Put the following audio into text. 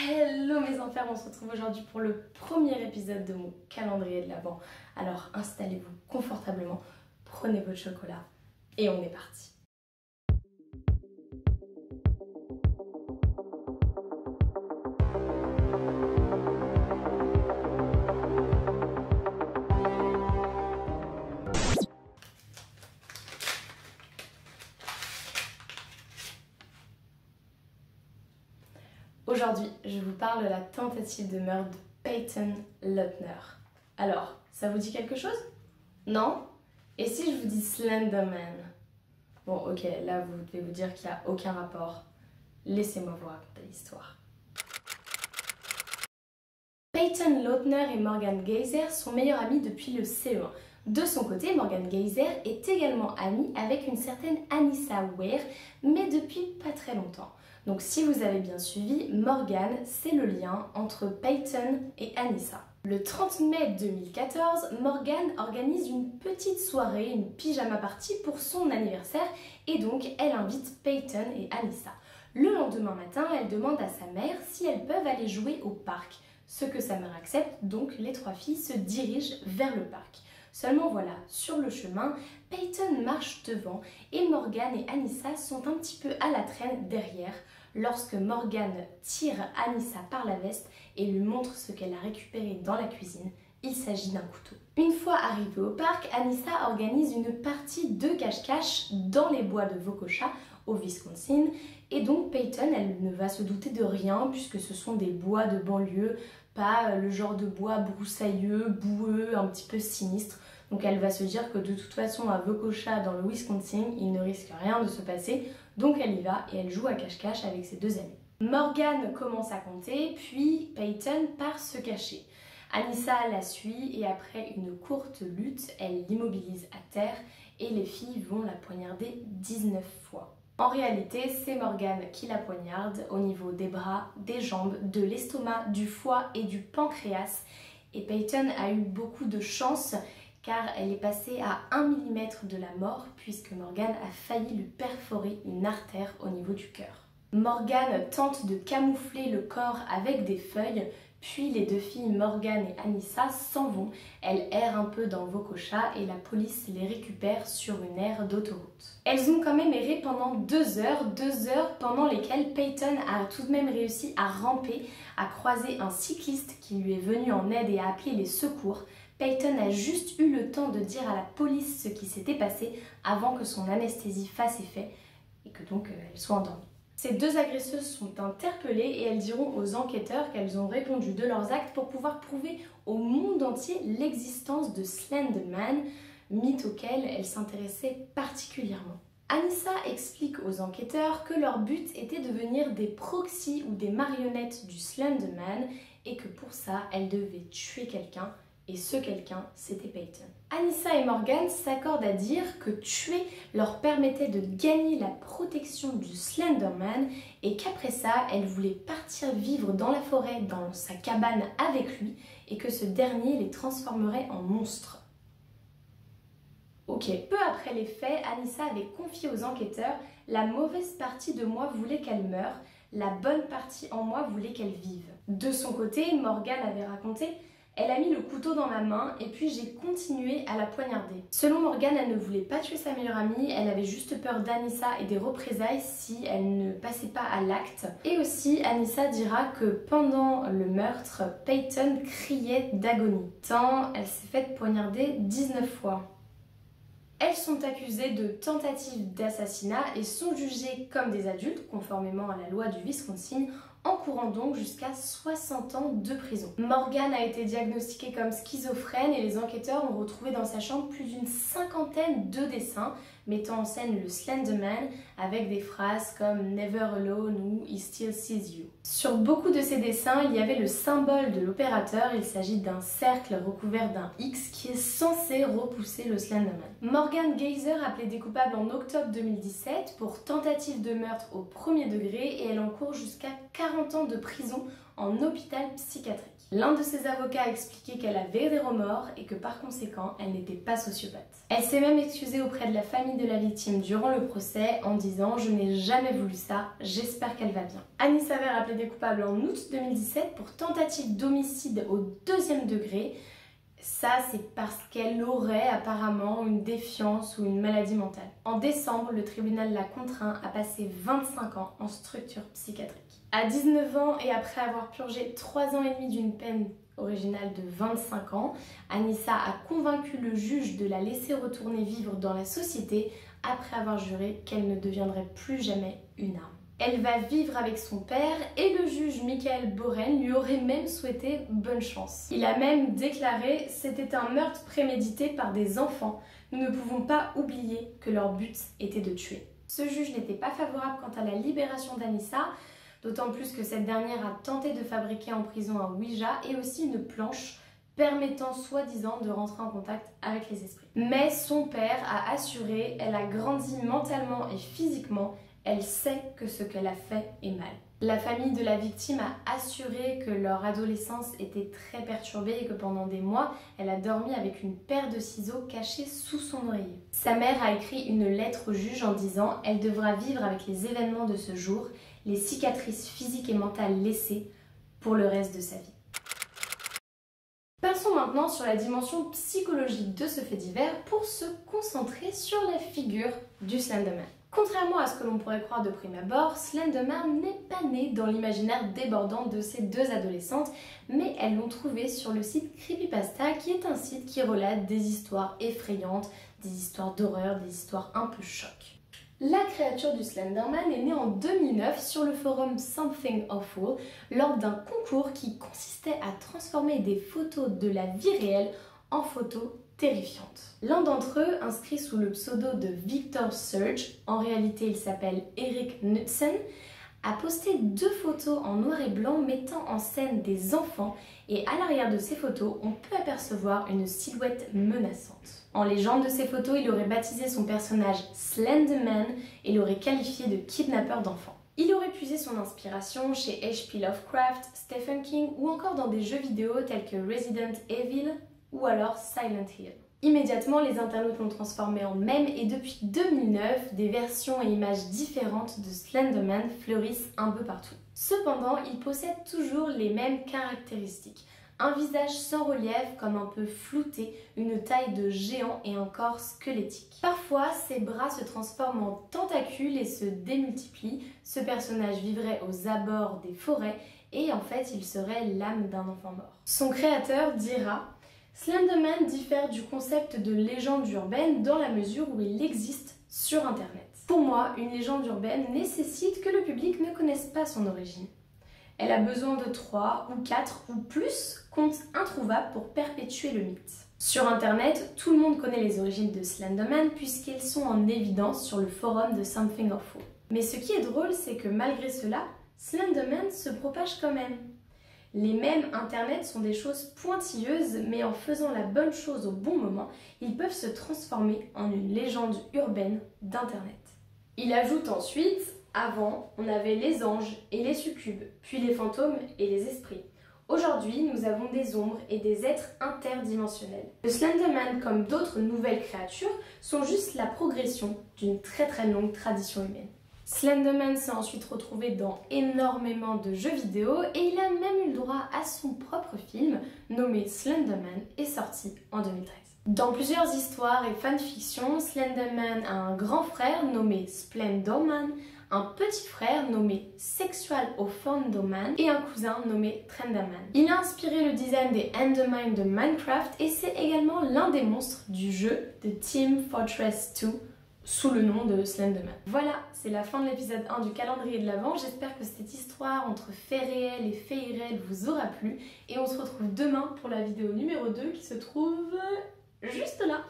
Hello mes enfers, on se retrouve aujourd'hui pour le premier épisode de mon calendrier de l'Avent. Alors installez-vous confortablement, prenez votre chocolat et on est parti. Aujourd'hui, je vous parle de la tentative de meurtre de Peyton Lautner. Alors, ça vous dit quelque chose? Non? Et si je vous dis Slender Man? Bon, ok, là vous devez vous dire qu'il n'y a aucun rapport. Laissez-moi vous raconter l'histoire. Peyton Lautner et Morgan Geyser sont meilleurs amis depuis le CE1. De son côté, Morgan Geyser est également ami avec une certaine Anissa Ware, mais depuis pas très longtemps. Donc si vous avez bien suivi, Morgan, c'est le lien entre Peyton et Anissa. Le 30 mai 2014, Morgan organise une petite soirée, une pyjama party pour son anniversaire et donc elle invite Peyton et Anissa. Le lendemain matin, elle demande à sa mère si elles peuvent aller jouer au parc. Ce que sa mère accepte, donc les trois filles se dirigent vers le parc. Seulement voilà, sur le chemin, Peyton marche devant et Morgan et Anissa sont un petit peu à la traîne derrière lorsque Morgan tire Anissa par la veste et lui montre ce qu'elle a récupéré dans la cuisine. Il s'agit d'un couteau. Une fois arrivée au parc, Anissa organise une partie de cache-cache dans les bois de Waukesha au Wisconsin et donc Peyton, elle ne va se douter de rien puisque ce sont des bois de banlieue, pas le genre de bois broussailleux, boueux, un petit peu sinistre. Donc elle va se dire que de toute façon à Waukesha dans le Wisconsin, il ne risque rien de se passer. Donc elle y va et elle joue à cache-cache avec ses deux amis. Morgan commence à compter, puis Peyton part se cacher. Anissa la suit et après une courte lutte, elle l'immobilise à terre et les filles vont la poignarder 19 fois. En réalité, c'est Morgan qui la poignarde au niveau des bras, des jambes, de l'estomac, du foie et du pancréas. Et Peyton a eu beaucoup de chance car elle est passée à 1 mm de la mort puisque Morgan a failli lui perforer une artère au niveau du cœur. Morgan tente de camoufler le corps avec des feuilles, puis les deux filles Morgan et Anissa s'en vont. Elles errent un peu dans Waukesha et la police les récupère sur une aire d'autoroute. Elles ont quand même erré pendant 2 heures pendant lesquelles Peyton a tout de même réussi à ramper, à croiser un cycliste qui lui est venu en aide et a appelé les secours. Peyton a juste eu le temps de dire à la police ce qui s'était passé avant que son anesthésie fasse effet et que donc elle soit endormie. Ces deux agresseuses sont interpellées et elles diront aux enquêteurs qu'elles ont répondu de leurs actes pour pouvoir prouver au monde entier l'existence de Slender Man, mythe auquel elles s'intéressaient particulièrement. Anissa explique aux enquêteurs que leur but était de devenir des proxys ou des marionnettes du Slender Man et que pour ça, elles devaient tuer quelqu'un. Et ce quelqu'un, c'était Peyton. Anissa et Morgan s'accordent à dire que tuer leur permettait de gagner la protection du Slender Man et qu'après ça, elles voulaient partir vivre dans la forêt, dans sa cabane avec lui et que ce dernier les transformerait en monstres. Ok. Peu après les faits, Anissa avait confié aux enquêteurs « La mauvaise partie de moi voulait qu'elle meure, la bonne partie en moi voulait qu'elle vive ». De son côté, Morgan avait raconté « Elle a mis le couteau dans ma main et puis j'ai continué à la poignarder. » Selon Morgan, elle ne voulait pas tuer sa meilleure amie, elle avait juste peur d'Anissa et des représailles si elle ne passait pas à l'acte. Et aussi, Anissa dira que pendant le meurtre, Peyton criait d'agonie, tant elle s'est faite poignarder 19 fois. Elles sont accusées de tentative d'assassinat et sont jugées comme des adultes, conformément à la loi du Wisconsin, encourant donc jusqu'à 60 ans de prison. Morgan a été diagnostiquée comme schizophrène et les enquêteurs ont retrouvé dans sa chambre plus d'une 50aine de dessins mettant en scène le Slender Man avec des phrases comme « Never alone » ou « He still sees you ». Sur beaucoup de ces dessins, il y avait le symbole de l'opérateur, il s'agit d'un cercle recouvert d'un X qui est censé repousser le Slender Man. Morgan Geyser a plaidé coupable en octobre 2017 pour tentative de meurtre au premier degré et elle encourt jusqu'à 40 40 ans de prison en hôpital psychiatrique. L'un de ses avocats a expliqué qu'elle avait des remords et que par conséquent, elle n'était pas sociopathe. Elle s'est même excusée auprès de la famille de la victime durant le procès en disant « Je n'ai jamais voulu ça, j'espère qu'elle va bien ». Annie Saver a plaidé coupable en août 2017 pour tentative d'homicide au 2e degré. Ça, c'est parce qu'elle aurait apparemment une défiance ou une maladie mentale. En décembre, le tribunal l'a contraint à passer 25 ans en structure psychiatrique. À 19 ans et après avoir purgé 3 ans et demi d'une peine originale de 25 ans, Anissa a convaincu le juge de la laisser retourner vivre dans la société après avoir juré qu'elle ne deviendrait plus jamais une arme. Elle va vivre avec son père et le juge Michael Boren lui aurait même souhaité bonne chance. Il a même déclaré « C'était un meurtre prémédité par des enfants. Nous ne pouvons pas oublier que leur but était de tuer ». Ce juge n'était pas favorable quant à la libération d'Anissa, d'autant plus que cette dernière a tenté de fabriquer en prison un Ouija et aussi une planche permettant soi-disant de rentrer en contact avec les esprits. Mais son père a assuré, elle a grandi mentalement et physiquement, elle sait que ce qu'elle a fait est mal. La famille de la victime a assuré que leur adolescence était très perturbée et que pendant des mois, elle a dormi avec une paire de ciseaux cachés sous son oreiller. Sa mère a écrit une lettre au juge en disant « Elle devra vivre avec les événements de ce jour, les cicatrices physiques et mentales laissées pour le reste de sa vie ». Passons maintenant sur la dimension psychologique de ce fait divers pour se concentrer sur la figure du Slenderman. Contrairement à ce que l'on pourrait croire de prime abord, Slenderman n'est pas né dans l'imaginaire débordant de ces deux adolescentes, mais elles l'ont trouvé sur le site Creepypasta, qui est un site qui relate des histoires effrayantes, des histoires d'horreur, des histoires un peu choc. La créature du Slenderman est née en 2009 sur le forum Something Awful lors d'un concours qui consistait à transformer des photos de la vie réelle en photos terrifiantes. L'un d'entre eux, inscrit sous le pseudo de Victor Surge, en réalité il s'appelle Eric Knudsen, a posté 2 photos en noir et blanc mettant en scène des enfants et à l'arrière de ces photos, on peut apercevoir une silhouette menaçante. En légende de ces photos, il aurait baptisé son personnage Slenderman et l'aurait qualifié de kidnappeur d'enfants. Il aurait puisé son inspiration chez H.P. Lovecraft, Stephen King ou encore dans des jeux vidéo tels que Resident Evil ou alors Silent Hill. Immédiatement, les internautes l'ont transformé en mème et depuis 2009, des versions et images différentes de Slenderman fleurissent un peu partout. Cependant, il possède toujours les mêmes caractéristiques. Un visage sans relief, comme un peu flouté, une taille de géant et un corps squelettique. Parfois, ses bras se transforment en tentacules et se démultiplient. Ce personnage vivrait aux abords des forêts et en fait, il serait l'âme d'un enfant mort. Son créateur dira: Slenderman diffère du concept de légende urbaine dans la mesure où il existe sur Internet. Pour moi, une légende urbaine nécessite que le public ne connaisse pas son origine. Elle a besoin de 3 ou 4 ou plus contes introuvables pour perpétuer le mythe. Sur Internet, tout le monde connaît les origines de Slenderman puisqu'elles sont en évidence sur le forum de Something Awful. Mais ce qui est drôle, c'est que malgré cela, Slenderman se propage quand même. Les mèmes Internet sont des choses pointilleuses, mais en faisant la bonne chose au bon moment, ils peuvent se transformer en une légende urbaine d'Internet. Il ajoute ensuite: avant, on avait les anges et les succubes, puis les fantômes et les esprits. Aujourd'hui, nous avons des ombres et des êtres interdimensionnels. Le Slenderman, comme d'autres nouvelles créatures, sont juste la progression d'une très longue tradition humaine. Slenderman s'est ensuite retrouvé dans énormément de jeux vidéo et il a même eu le droit à son propre film nommé Slenderman et sorti en 2013. Dans plusieurs histoires et fanfictions, Slenderman a un grand frère nommé Splendoman, un petit frère nommé Sexual Ofendoman et un cousin nommé Trendaman. Il a inspiré le design des Endermine de Minecraft et c'est également l'un des monstres du jeu de Team Fortress 2 sous le nom de Slenderman. Voilà, c'est la fin de l'épisode 1 du calendrier de l'Avent. J'espère que cette histoire entre faits réels et faits irréels vous aura plu et on se retrouve demain pour la vidéo numéro 2 qui se trouve juste là.